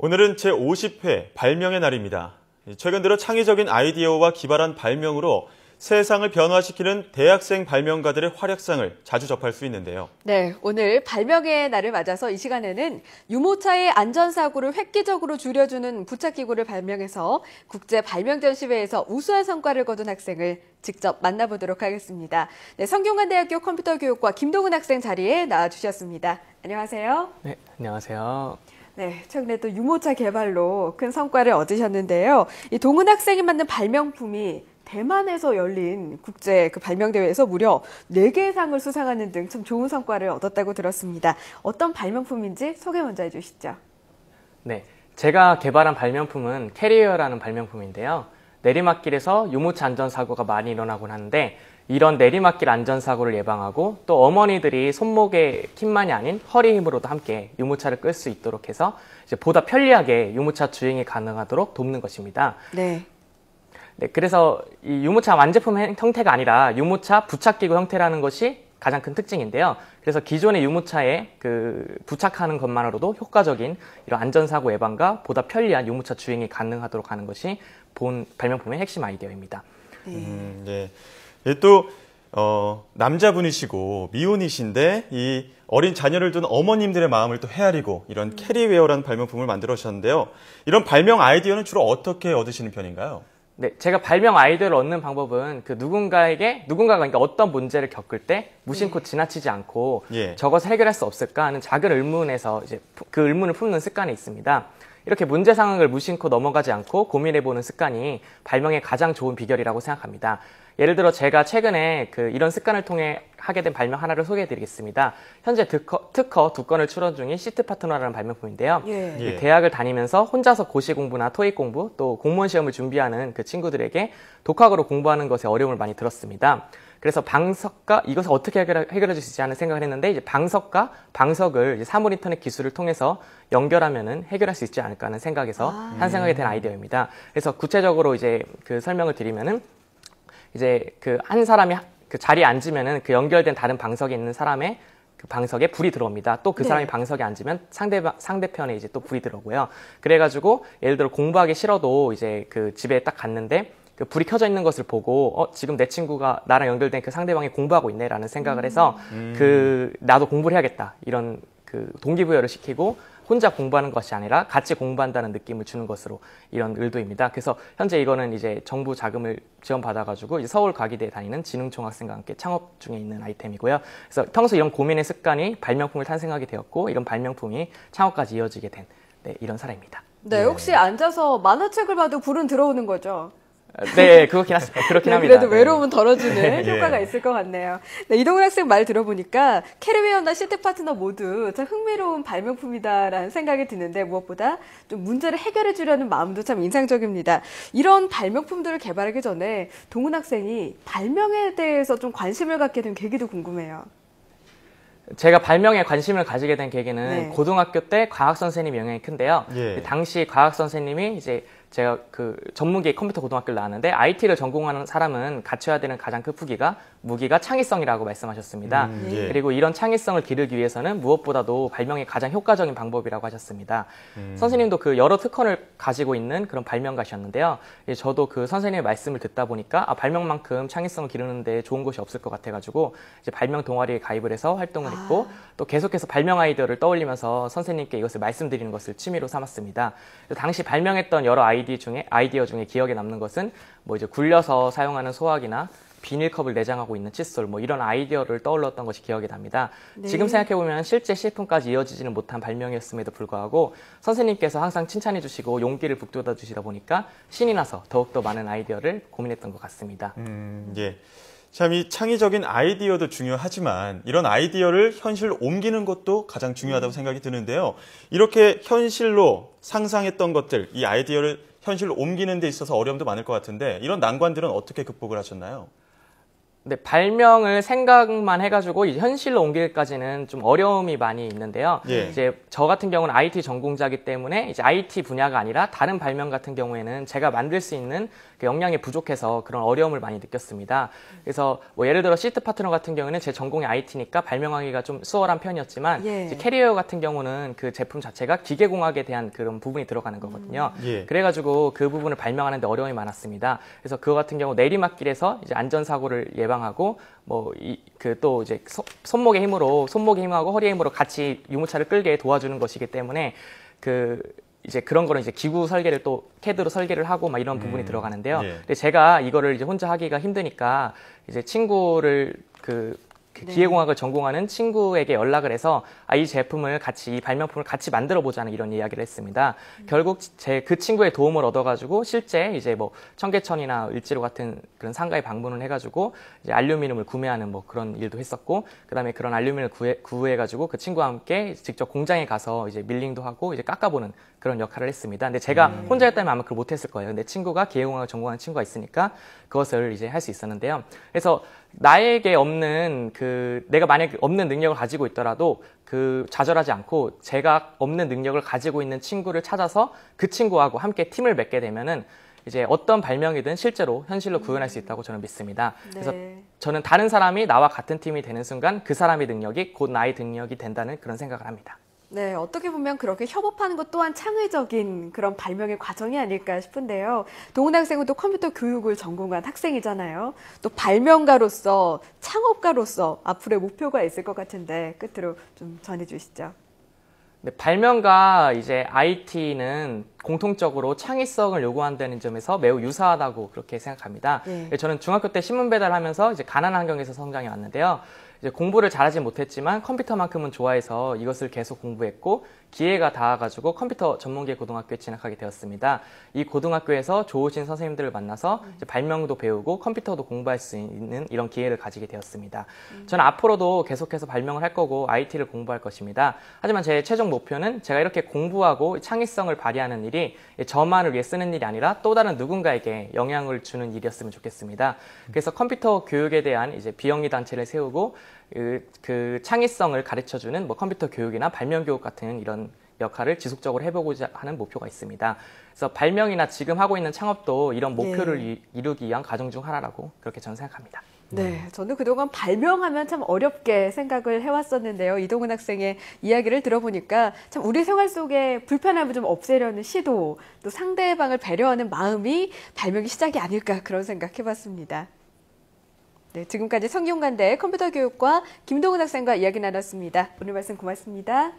오늘은 제50회 발명의 날입니다. 최근 들어 창의적인 아이디어와 기발한 발명으로 세상을 변화시키는 대학생 발명가들의 활약상을 자주 접할 수 있는데요. 네, 오늘 발명의 날을 맞아서 이 시간에는 유모차의 안전사고를 획기적으로 줄여주는 부착기구를 발명해서 국제 발명전시회에서 우수한 성과를 거둔 학생을 직접 만나보도록 하겠습니다. 네, 성균관대학교 컴퓨터교육과 김동은 학생 자리에 나와주셨습니다. 안녕하세요. 네, 안녕하세요. 네, 최근에 또 유모차 개발로 큰 성과를 얻으셨는데요. 이 동은 학생이 만든 발명품이 대만에서 열린 국제 발명대회에서 무려 4개의 상을 수상하는 등 참 좋은 성과를 얻었다고 들었습니다. 어떤 발명품인지 소개 먼저 해주시죠. 네, 제가 개발한 발명품은 캐리어라는 발명품인데요. 내리막길에서 유모차 안전사고가 많이 일어나곤 하는데 이런 내리막길 안전사고를 예방하고 또 어머니들이 손목의 힘만이 아닌 허리 힘으로도 함께 유모차를 끌 수 있도록 해서 이제 보다 편리하게 유모차 주행이 가능하도록 돕는 것입니다. 네. 네, 그래서 이 유모차 완제품 형태가 아니라 유모차 부착기구 형태라는 것이 가장 큰 특징인데요. 그래서 기존의 유모차에 부착하는 것만으로도 효과적인 이런 안전사고 예방과 보다 편리한 유모차 주행이 가능하도록 하는 것이 본 발명품의 핵심 아이디어입니다. 네. 또 남자분이시고 미혼이신데 이 어린 자녀를 둔 어머님들의 마음을 또 헤아리고 이런 캐리웨어라는 발명품을 만들어 주셨는데요. 이런 발명 아이디어는 주로 어떻게 얻으시는 편인가요? 네, 제가 발명 아이디어를 얻는 방법은 누군가가 그러니까 어떤 문제를 겪을 때 무심코 지나치지 않고 저것을 해결할 수 없을까 하는 작은 의문에서 이제 그 의문을 품는 습관이 있습니다. 이렇게 문제 상황을 무심코 넘어가지 않고 고민해보는 습관이 발명의 가장 좋은 비결이라고 생각합니다. 예를 들어 제가 최근에 이런 습관을 통해 하게 된 발명 하나를 소개해드리겠습니다. 현재 특허 2건을 출원 중인 시트파트너라는 발명품인데요. 대학을 다니면서 혼자서 고시 공부나 토익 공부 또 공무원 시험을 준비하는 그 친구들에게 독학으로 공부하는 것에 어려움을 많이 들었습니다. 그래서 방석과 이것을 어떻게 해결해 줄 수 있지 하는 생각을 했는데 이제 방석과 방석을 이제 사물 인터넷 기술을 통해서 연결하면은 해결할 수 있지 않을까 하는 생각에서 탄생하게 된 아이디어입니다. 그래서 구체적으로 이제 설명을 드리면은 이제 한 사람이 자리에 앉으면은 연결된 다른 방석에 있는 사람의 방석에 불이 들어옵니다. 또 그 사람이 방석에 앉으면 상대편에 이제 또 불이 들어오고요. 그래가지고 예를 들어 공부하기 싫어도 이제 집에 딱 갔는데 불이 켜져 있는 것을 보고 지금 내 친구가 나랑 연결된 상대방이 공부하고 있네라는 생각을 해서 나도 공부를 해야겠다 이런 동기부여를 시키고 혼자 공부하는 것이 아니라 같이 공부한다는 느낌을 주는 것으로 이런 의도입니다. 그래서 현재 이거는 이제 정부 자금을 지원받아가지고 이제 서울 과기대에 다니는 지능총 학생과 함께 창업 중에 있는 아이템이고요. 그래서 평소 이런 고민의 습관이 발명품을 탄생하게 되었고 이런 발명품이 창업까지 이어지게 된 이런 사례입니다. 네, 혹시 앉아서 만화책을 봐도 불은 들어오는 거죠? 네, 그렇긴 합니다. 그래도 외로움은 덜어주는 효과가 있을 것 같네요. 네, 이동훈 학생 말 들어보니까 캐리웨어나 시트 파트너 모두 참 흥미로운 발명품이다라는 생각이 드는데 무엇보다 좀 문제를 해결해 주려는 마음도 참 인상적입니다. 이런 발명품들을 개발하기 전에 동훈 학생이 발명에 대해서 좀 관심을 갖게 된 계기도 궁금해요. 제가 발명에 관심을 가지게 된 계기는 고등학교 때 과학 선생님이 영향이 큰데요. 당시 과학 선생님이 이제 제가 전문기 컴퓨터 고등학교를 나왔는데 IT를 전공하는 사람은 갖춰야 되는 가장 큰 무기가 창의성이라고 말씀하셨습니다. 그리고 이런 창의성을 기르기 위해서는 무엇보다도 발명이 가장 효과적인 방법이라고 하셨습니다. 선생님도 여러 특허를 가지고 있는 그런 발명가셨는데요. 저도 선생님의 말씀을 듣다 보니까 발명만큼 창의성을 기르는 데 좋은 것이 없을 것 같아가지고 이제 발명 동아리에 가입을 해서 활동을 했고 또 계속해서 발명 아이디어를 떠올리면서 선생님께 이것을 말씀드리는 것을 취미로 삼았습니다. 당시 발명했던 여러 아이디어 중에 기억에 남는 것은 이제 굴려서 사용하는 소화기나 비닐컵을 내장하고 있는 칫솔 이런 아이디어를 떠올렸던 것이 기억이 납니다. 지금 생각해보면 실제 시품까지 이어지지는 못한 발명이었음에도 불구하고 선생님께서 항상 칭찬해 주시고 용기를 북돋아 주시다 보니까 신이 나서 더욱더 많은 아이디어를 고민했던 것 같습니다. 참 이 창의적인 아이디어도 중요하지만 이런 아이디어를 현실로 옮기는 것도 가장 중요하다고 생각이 드는데요. 이렇게 현실로 상상했던 것들, 이 아이디어를 현실로 옮기는 데 있어서 어려움도 많을 것 같은데 이런 난관들은 어떻게 극복을 하셨나요? 네, 발명을 생각만 해가지고 이제 현실로 옮기기까지는 좀 어려움이 많이 있는데요. 예. 이제 저 같은 경우는 IT 전공자이기 때문에 이제 IT 분야가 아니라 다른 발명 같은 경우에는 제가 만들 수 있는 그 역량이 부족해서 그런 어려움을 많이 느꼈습니다. 그래서 뭐 예를 들어 시트 파트너 같은 경우에는 제 전공이 IT니까 발명하기가 좀 수월한 편이었지만 예. 이제 캐리어 같은 경우는 그 제품 자체가 기계공학에 대한 그런 부분이 들어가는 거거든요. 예. 그래가지고 그 부분을 발명하는데 어려움이 많았습니다. 그래서 그거 같은 경우 내리막길에서 이제 안전사고를 예방하고 뭐 또 이제 손목의 힘하고 허리의 힘으로 같이 유모차를 끌게 도와주는 것이기 때문에 이제 그런 거는 이제 기구 설계를 또 CAD로 설계를 하고 막 이런 부분이 들어가는데요. 예. 근데 제가 이거를 이제 혼자 하기가 힘드니까 이제 친구를 기계공학을 전공하는 친구에게 연락을 해서 이 제품을 이 발명품을 같이 만들어 보자는 이런 이야기를 했습니다. 결국 그 친구의 도움을 얻어가지고 실제 이제 뭐 청계천이나 을지로 같은 그런 상가에 방문을 해가지고 이제 알루미늄을 구매하는 뭐 그런 일도 했었고, 그다음에 그런 알루미늄을 구해가지고 그 친구와 함께 직접 공장에 가서 이제 밀링도 하고 이제 깎아보는 그런 역할을 했습니다. 근데 제가 혼자였다면 아마 그걸 못했을 거예요. 근데 친구가 기계공학을 전공하는 친구가 있으니까 그것을 이제 할 수 있었는데요. 그래서 나에게 내가 만약에 없는 능력을 가지고 있더라도 좌절하지 않고 제가 없는 능력을 가지고 있는 친구를 찾아서 그 친구하고 함께 팀을 맺게 되면은 이제 어떤 발명이든 실제로 현실로 구현할 수 있다고 저는 믿습니다. 네. 그래서 저는 다른 사람이 나와 같은 팀이 되는 순간 그 사람의 능력이 곧 나의 능력이 된다는 그런 생각을 합니다. 네, 어떻게 보면 그렇게 협업하는 것 또한 창의적인 그런 발명의 과정이 아닐까 싶은데요. 동훈 학생은 또 컴퓨터 교육을 전공한 학생이잖아요. 또 발명가로서, 창업가로서 앞으로의 목표가 있을 것 같은데 끝으로 좀 전해주시죠. 네, 발명과 이제 IT는 공통적으로 창의성을 요구한다는 점에서 매우 유사하다고 그렇게 생각합니다. 네. 저는 중학교 때 신문 배달하면서 이제 가난한 환경에서 성장해 왔는데요. 이제 공부를 잘하지 못했지만 컴퓨터만큼은 좋아해서 이것을 계속 공부했고 기회가 닿아가지고 컴퓨터 전문계 고등학교에 진학하게 되었습니다. 이 고등학교에서 좋으신 선생님들을 만나서 이제 발명도 배우고 컴퓨터도 공부할 수 있는 이런 기회를 가지게 되었습니다. 저는 앞으로도 계속해서 발명을 할 거고 IT를 공부할 것입니다. 하지만 제 최종 목표는 제가 이렇게 공부하고 창의성을 발휘하는 일이 저만을 위해 쓰는 일이 아니라 또 다른 누군가에게 영향을 주는 일이었으면 좋겠습니다. 그래서 컴퓨터 교육에 대한 이제 비영리 단체를 세우고 그 창의성을 가르쳐주는 뭐 컴퓨터 교육이나 발명 교육 같은 이런 역할을 지속적으로 해보고자 하는 목표가 있습니다. 그래서 발명이나 지금 하고 있는 창업도 이런 목표를 이루기 위한 과정 중 하나라고 그렇게 저는 생각합니다. 네, 저는 그동안 발명하면 참 어렵게 생각을 해왔었는데요. 이동훈 학생의 이야기를 들어보니까 참 우리 생활 속에 불편함을 좀 없애려는 시도, 또 상대방을 배려하는 마음이 발명의 시작이 아닐까 그런 생각 해봤습니다. 네, 지금까지 성균관대 컴퓨터 교육과 김동훈 학생과 이야기 나눴습니다. 오늘 말씀 고맙습니다.